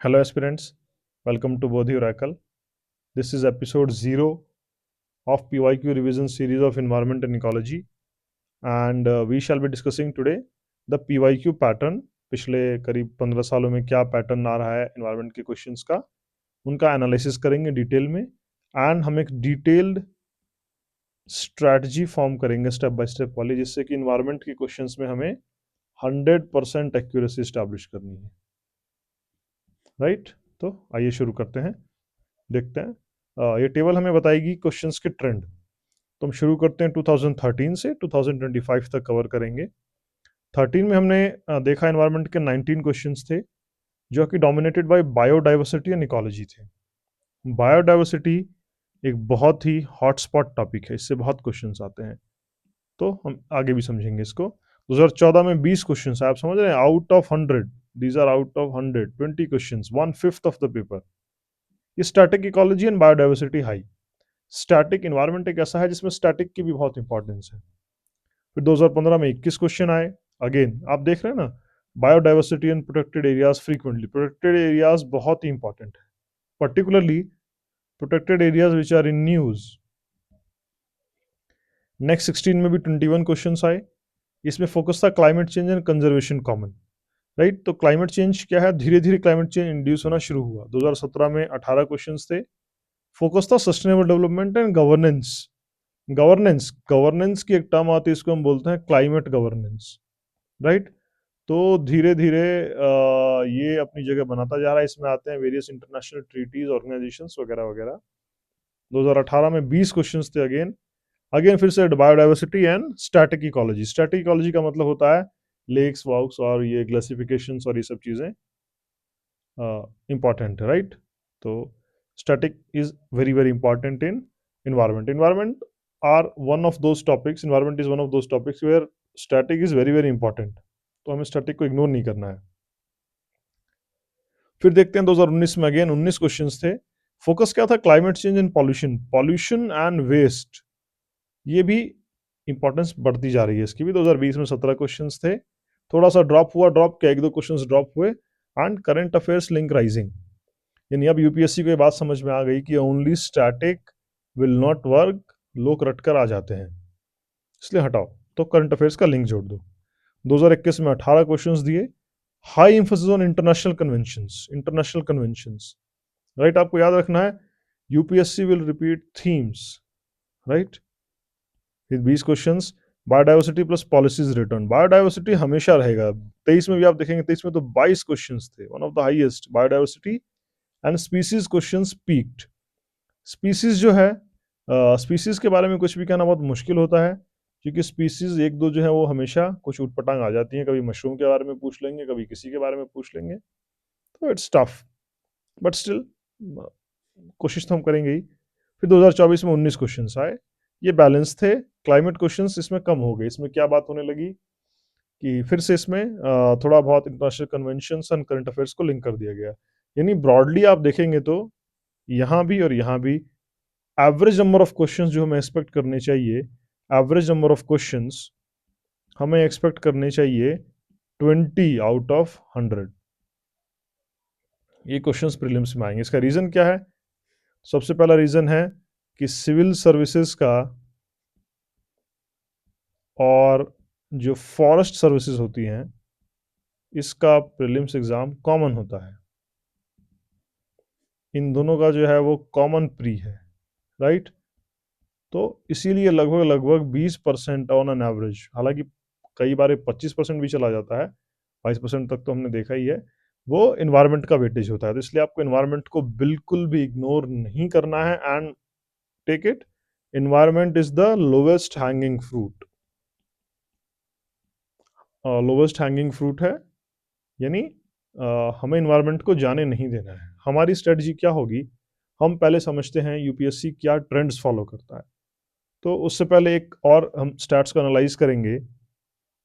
Hello, aspirants. Welcome to Bodhi Oracle. This is episode 0 of PYQ revision series of environment and ecology. And we shall be discussing today the PYQ pattern. पिछले करीब 15 सालों में क्या pattern आ रहा है environment के questions का, उनका एनालिसिस करेंगे डिटेल में एंड हम एक डिटेल्ड स्ट्रैटेजी फॉर्म करेंगे स्टेप बाय स्टेप वाली, जिससे कि इन्वायरमेंट के क्वेश्चंस में हमें 100% एक्यूरेसी स्टैब्लिश करनी है। राइट, तो आइए शुरू करते हैं, देखते हैं। ये टेबल हमें बताएगी क्वेश्चंस के ट्रेंड। तो हम शुरू करते हैं 2013 से 2025 तक कवर करेंगे। 13 में हमने देखा एनवायरनमेंट के 19 क्वेश्चंस थे जो कि dominated by biodiversity and ecology थे। बायोडाइवर्सिटी एक बहुत ही हॉटस्पॉट टॉपिक है, इससे बहुत क्वेश्चंस आते हैं, तो हम आगे भी समझेंगे इसको। 2014 में 20 क्वेश्चंस, आप समझ रहे हैं, out of 100, these are out of 100, 20 questions, 1/5 of the paper. ये स्टैटिक इकोलॉजी एंड बायोडाइवर्सिटी हाई। स्टैटिक इन्वायरमेंट एक ऐसा है जिसमें स्टैटिक की भी बहुत इंपॉर्टेंस है। फिर 2015 में 21 क्वेश्चन आए। अगेन आप देख रहे हैं ना, biodiversity and protected areas frequently. Protected areas बहुत ही इंपॉर्टेंट है, particularly protected areas which are in news. Next 16 में भी 21 क्वेश्चन आए। इसमें फोकस था climate change and conservation common. Right, तो क्लाइमेट चेंज क्या है, धीरे धीरे क्लाइमेट चेंज इंड्यूस होना शुरू हुआ। 2017 में 18 क्वेश्चन थे। फोकस था sustainable development and governance. Governance governance की एक टर्म आती है, इसको हम बोलते हैं क्लाइमेट गवर्नेंस। राइट, तो धीरे धीरे ये अपनी जगह बनाता जा रहा है। इसमें आते हैं वेरियस इंटरनेशनल ट्रीटीज, ऑर्गेनाइजेशंस वगैरह वगैरह। 2018 में 20 क्वेश्चंस थे। अगेन अगेन फिर से biodiversity and static ecology. Static ecology का मतलब होता है लेक्स, वाउक्स और ये ग्लेसिफिकेशंस और ये सब चीज़ें इंपॉर्टेंट है। राइट, तो static is very very important in environment are one of those topics environment is one of those topics where static is very very important, तो हमें static को इग्नोर नहीं करना है। फिर देखते हैं 2019 में अगेन 19 क्वेश्चंस थे। फोकस क्या था, climate change and pollution, pollution and waste. ये भी इंपॉर्टेंस बढ़ती जा रही है इसकी भी। 2020 में 17 क्वेश्चंस थे, थोड़ा सा ड्रॉप हुआ, ड्रॉप क्या, एक दो क्वेश्चंस ड्रॉप हुए। And current affairs link rising, यानी अब यूपीएससी को ये बात समझ में आ गई कि only static will not work, लोग रटकर आ जाते हैं, इसलिए हटाओ, तो करंट अफेयर्स का लिंक जोड़ दो। 2021 में 18 क्वेश्चंस दिए। High Infosys on international conventions, international conventions. Right, आपको याद रखना है UPSC will repeat themes. Right, फिर 20 questions, biodiversity plus policies return. Biodiversity हमेशा रहेगा। 23 में भी आप देखेंगे, 23 में तो 22 क्वेश्चंस थे, one of the highest. Biodiversity and species questions peaked. Species जो है, स्पीसीज के बारे में कुछ भी कहना बहुत मुश्किल होता है, क्योंकि स्पीसीज एक दो जो है वो हमेशा कुछ उटपटांग आ जाती हैं। कभी मशरूम के बारे में पूछ लेंगे, कभी किसी के बारे में पूछ लेंगे, तो इट्स टफ, बट स्टिल कोशिश तो हम करेंगे ही। फिर 2024 में 19 क्वेश्चन आए, ये बैलेंस थे। क्लाइमेट क्वेश्चंस इसमें कम हो गए। इसमें क्या बात होने लगी कि फिर से इसमें थोड़ा बहुत international convention and current affairs को लिंक कर दिया गया। यानी ब्रॉडली आप देखेंगे तो यहाँ भी और यहाँ भी एवरेज नंबर ऑफ क्वेश्चंस जो हमें एक्सपेक्ट करने चाहिए, एवरेज नंबर ऑफ क्वेश्चंस हमें एक्सपेक्ट करने चाहिए 20 आउट ऑफ 100। ये क्वेश्चंस प्रीलिम्स में आएंगे। इसका रीजन क्या है? सबसे पहला रीजन है कि सिविल सर्विसेज का और जो फॉरेस्ट सर्विसेज होती हैं, इसका प्रीलिम्स एग्जाम कॉमन होता है। इन दोनों का जो है वो कॉमन प्री है। राइट, तो इसीलिए लगभग लगभग 20% ऑन एन एवरेज, हालांकि कई बार 25% भी चला जाता है, 22% तक तो हमने देखा ही है, वो इन्वायरमेंट का वेटेज होता है। तो इसलिए आपको इन्वायरमेंट को बिल्कुल भी इग्नोर नहीं करना है and take it. Environment is the lowest hanging fruit, lowest hanging fruit है, यानी हमें इन्वायरमेंट को जाने नहीं देना है। हमारी स्ट्रेटजी क्या होगी, हम पहले समझते हैं यूपीएससी क्या ट्रेंड्स फॉलो करता है। तो उससे पहले एक और हम स्टैट्स को एनालाइज करेंगे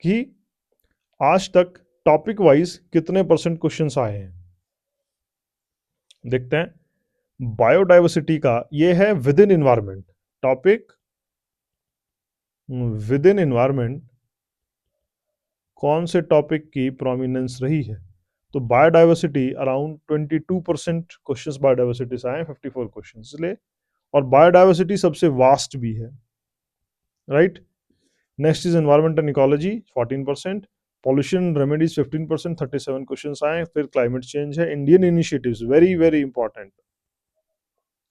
कि आज तक टॉपिक वाइज कितने परसेंट क्वेश्चंस आए हैं। देखते हैं बायोडाइवर्सिटी का, ये है with in environment topic. With in environment कौन से टॉपिक की प्रोमिनेंस रही है? तो बायोडाइवर्सिटी अराउंड 22% क्वेश्चंस बायोडाइवर्सिटी से आए, 54 क्वेश्चंस इसलिए, और बायोडाइवर्सिटी सबसे वास्ट भी है, right. Next is environment and ecology 14%, pollution remedies 15%, 37 questions आए। फिर क्लाइमेट चेंज है, Indian initiatives very very important,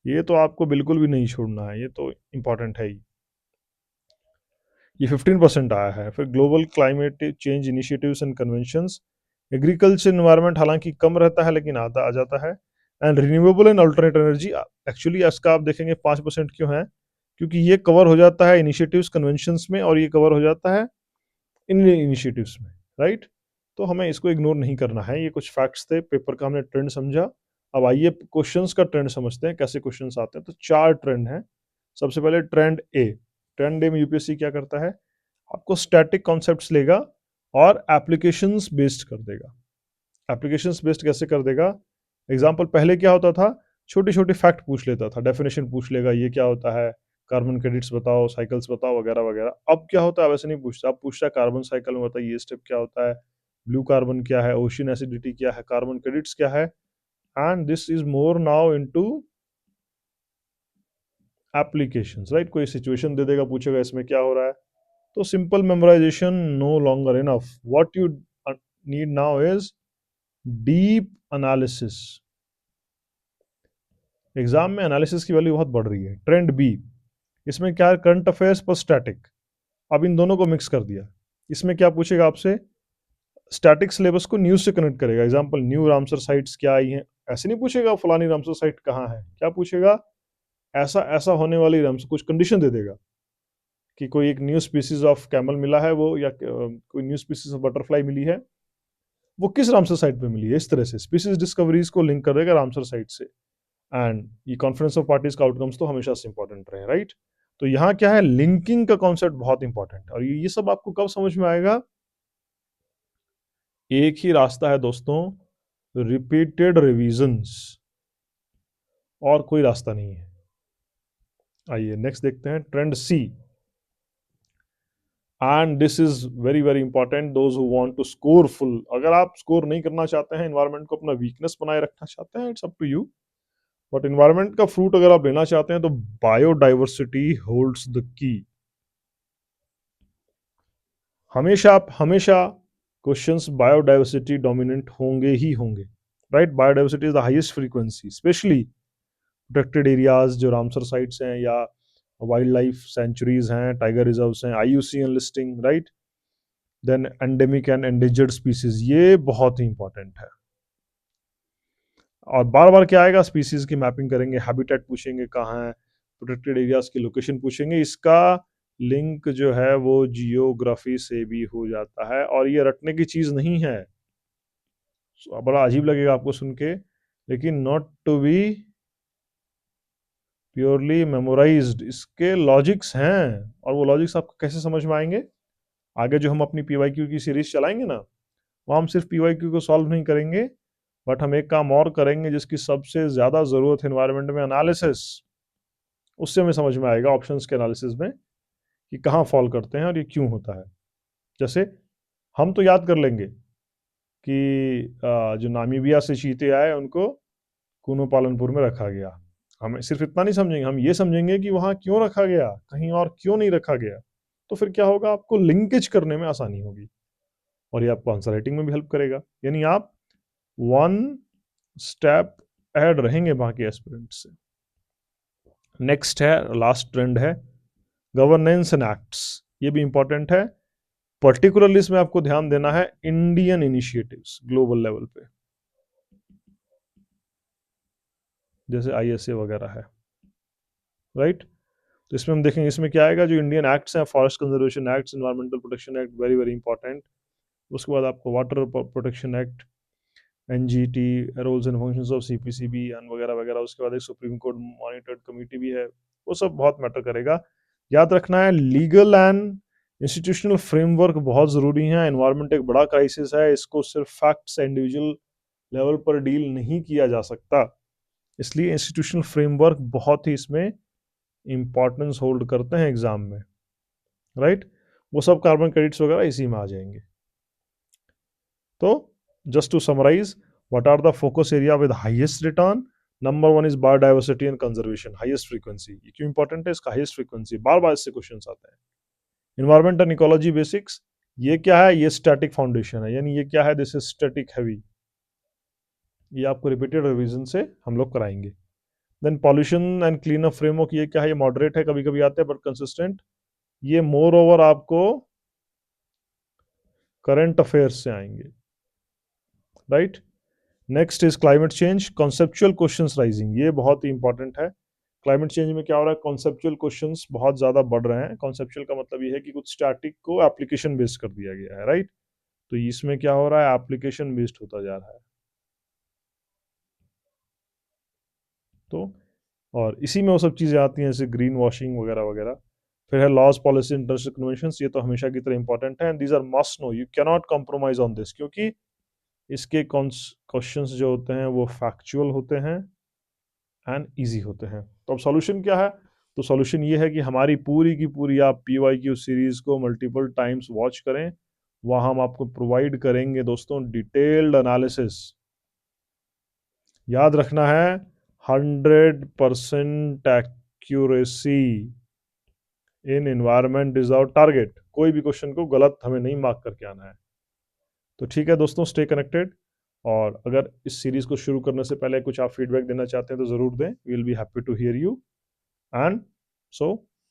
ये तो आपको बिल्कुल भी नहीं छोड़ना है, ये तो इंपॉर्टेंट है ही, ये 15% आया है। फिर global climate change initiatives and conventions, agriculture environment हालांकि कम रहता है लेकिन आता आ जाता है, and renewable and alternate energy, actually इसका आप देखेंगे 5% क्यों है, क्योंकि ये कवर हो जाता है इनिशिएटिव्स कन्वेंशंस में और ये कवर हो जाता है इन इनिशिएटिव्स में, राइट। तो हमें इसको इग्नोर नहीं करना है, ये कुछ फैक्ट्स थे, पेपर का हमने ट्रेंड समझा। अब आइए क्वेश्चंस का ट्रेंड समझते हैं, कैसे क्वेश्चंस आते हैं। तो चार ट्रेंड हैं। सबसे पहले ट्रेंड ए, ट्रेंड ए में यूपीएससी क्या करता है, आपको स्टैटिक कॉन्सेप्ट्स लेगा और एप्लीकेशंस बेस्ड कर देगा। एप्लीकेशंस बेस्ड कैसे कर देगा, एग्जाम्पल पहले क्या होता था, छोटे छोटे फैक्ट पूछ लेता था, डेफिनेशन पूछ लेगा, ये क्या होता है, कार्बन क्रेडिट्स बताओ, साइकिल्स बताओ, वगैरह वगैरह। अब क्या होता है, वैसे नहीं पूछता, अब पूछता है कार्बन साइकिल में बताइए ये स्टेप क्या होता है, ब्लू कार्बन क्या है, ओशन एसिडिटी क्या है, कार्बन क्रेडिट्स क्या है, and this is more now into applications, right. कोई सिचुएशन दे देगा, पूछेगा इसमें क्या हो रहा है, तो simple memorization no longer enough, what you need now is deep analysis. Exam में एनालिसिस की वैल्यू बहुत बढ़ रही है। ट्रेंड बी, इसमें क्या है, करंट अफेयर्स पर स्टैटिक, अब इन दोनों को मिक्स कर दिया। इसमें क्या पूछेगा आपसे, स्टैटिक सिलेबस को न्यूज से कनेक्ट करेगा, एग्जांपल न्यू रामसर साइट्स क्या आई हैं, ऐसे नहीं पूछेगा फलानी रामसर साइट कहाँ है, क्या पूछेगा, ऐसा ऐसा होने वाली रामसर, कुछ कंडीशन दे देगा कि कोई एक न्यू स्पीसीज ऑफ कैमल मिला है वो, या कोई न्यू स्पीसीज ऑफ बटरफ्लाई मिली है, वो किस रामसर साइट पे मिली है, इस तरह से स्पीसीज डिस्कवरीज को लिंक कर देगा रामसर साइट से। एंड ये कॉन्फ्रेंस ऑफ पार्टीज का आउटकम्स तो हमेशा से इंपॉर्टेंट रहे, राइट। तो यहाँ क्या है, लिंकिंग का कॉन्सेप्ट बहुत इंपॉर्टेंट है, और ये सब आपको कब समझ में आएगा, एक ही रास्ता है दोस्तों, रिपीटेड रिविजन्स, और कोई रास्ता नहीं है। आइए नेक्स्ट देखते हैं, trend C, and this is very very important, those who want to score full. अगर आप स्कोर नहीं करना चाहते हैं, एनवायरनमेंट को अपना वीकनेस बनाए रखना चाहते हैं, it's up to you, but environment का फ्रूट अगर आप लेना चाहते हैं तो बायोडाइवर्सिटी होल्ड्स द की। हमेशा क्वेश्चंस बायोडाइवर्सिटी डोमिनेंट होंगे ही होंगे, right. Biodiversity is the highest frequency, specially protected areas जो रामसर साइट्स हैं, या वाइल्ड लाइफ सेंचुरीज हैं, टाइगर रिजर्व्स हैं, IUCN listing, right. Then endemic and endangered species, ये बहुत ही इंपॉर्टेंट है। और बार बार क्या आएगा, स्पीसीज की मैपिंग करेंगे, हैबिटेट पूछेंगे कहाँ है, प्रोटेक्टेड एरियाज की लोकेशन पूछेंगे, इसका लिंक जो है वो जियोग्राफी से भी हो जाता है, और ये रटने की चीज नहीं है। बड़ा अजीब लगेगा आपको सुन के, लेकिन not to be purely memorized, इसके लॉजिक्स हैं, और वो लॉजिक्स आपको कैसे समझ में आएंगे, आगे जो हम अपनी पीवाईक्यू की सीरीज चलाएंगे ना, वहाँ हम सिर्फ पीवाईक्यू को सॉल्व नहीं करेंगे, बट हम एक काम और करेंगे जिसकी सबसे ज्यादा जरूरत है एनवायरनमेंट में, एनालिसिस। उससे हमें समझ में आएगा ऑप्शंस के एनालिसिस में कि कहाँ फॉल करते हैं और ये क्यों होता है। जैसे हम तो याद कर लेंगे कि जो नामीबिया से चीते आए उनको कूनो पालनपुर में रखा गया, हमें सिर्फ इतना नहीं समझेंगे, हम ये समझेंगे कि वहां क्यों रखा गया, कहीं और क्यों नहीं रखा गया। तो फिर क्या होगा, आपको लिंकेज करने में आसानी होगी, और ये आपको आंसर राइटिंग में भी हेल्प करेगा, यानी आप वन स्टेप अहेड रहेंगे बाकी एस्पिरेंट से। नेक्स्ट है, लास्ट ट्रेंड है, गवर्नेंस एंड एक्ट्स, ये भी इंपॉर्टेंट है, पर्टिकुलरली इसमें आपको ध्यान देना है इंडियन इनिशिएटिव्स ग्लोबल लेवल पे, जैसे आईएसए वगैरह है, राइट। तो इसमें हम देखेंगे, इसमें क्या आएगा, जो इंडियन एक्ट्स हैं, forest conservation act, environmental protection act, very very important. उसके बाद आपको water protection act, NGT, rules and functions of CPCB and वगैरह वगैरह। उसके बाद एक सुप्रीम कोर्ट मॉनिटर्ड कमेटी भी है, वो सब बहुत मैटर करेगा। याद रखना है, लीगल एंड इंस्टीट्यूशनल फ्रेमवर्क बहुत ज़रूरी है। एनवायरनमेंट एक बड़ा क्राइसिस है, इसको सिर्फ फैक्ट्स इंडिविजुअल लेवल पर डील नहीं किया जा सकता, इसलिए इंस्टीट्यूशनल फ्रेमवर्क बहुत ही इसमें इंपॉर्टेंस होल्ड करते हैं एग्जाम में, राइट। वो सब कार्बन क्रेडिट्स वगैरह इसी में आ जाएंगे। तो Just to summarize, what are the focus area with highest return? Number one is biodiversity and conservation, highest frequency. ये क्यों इंपॉर्टेंट है? इसका हाईएस्ट फ्रीक्वेंसी, बार बार इससे क्वेश्चन आते हैं। इन्वायरमेंट एंड इकोलॉजी बेसिक्स, ये क्या है? ये स्टैटिक फाउंडेशन है, यानी ये क्या है? This is static heavy. ये आपको रिपीटेड रिवीजन से हम लोग कराएंगे। Then pollution and clean up framework, ये क्या है? ये मॉडरेट है, कभी कभी आते हैं बट कंसिस्टेंट। ये मोर ओवर आपको करंट अफेयर्स से आएंगे, right. Next is climate change, conceptual questions rising, ये बहुत ही इंपॉर्टेंट है। क्लाइमेट चेंज में क्या हो रहा है? कॉन्सेप्चुअल क्वेश्चंस बहुत ज्यादा बढ़ रहे हैं। कॉन्सेप्चुअल का मतलब ये है कि कुछ स्टैटिक को एप्लीकेशन बेस्ड कर दिया गया है, राइट। तो इसमें क्या हो रहा है? एप्लीकेशन बेस्ड होता जा रहा है। तो और इसी में वो सब चीजें आती हैं जैसे ग्रीन वॉशिंग वगैरह वगैरह। फिर है लॉज, पॉलिसी, इंटरनेशनल कन्वेंशंस, ये तो हमेशा की तरह इंपॉर्टेंट है and these are must know, you can not compromise on this, क्योंकि इसके क्वेश्चंस जो होते हैं वो फैक्चुअल होते हैं एंड इजी होते हैं। तो अब सॉल्यूशन क्या है? तो सॉल्यूशन ये है कि हमारी पूरी की पूरी आप PYQ सीरीज को मल्टीपल टाइम्स वॉच करें। वहां हम आपको प्रोवाइड करेंगे दोस्तों डिटेल्ड एनालिसिस। याद रखना है 100% accuracy in environment is our target. कोई भी क्वेश्चन को गलत हमें नहीं मार्क करके आना है। तो ठीक है दोस्तों, स्टे कनेक्टेड। और अगर इस सीरीज को शुरू करने से पहले कुछ आप फीडबैक देना चाहते हैं तो जरूर दें, we will be happy to hear you. And so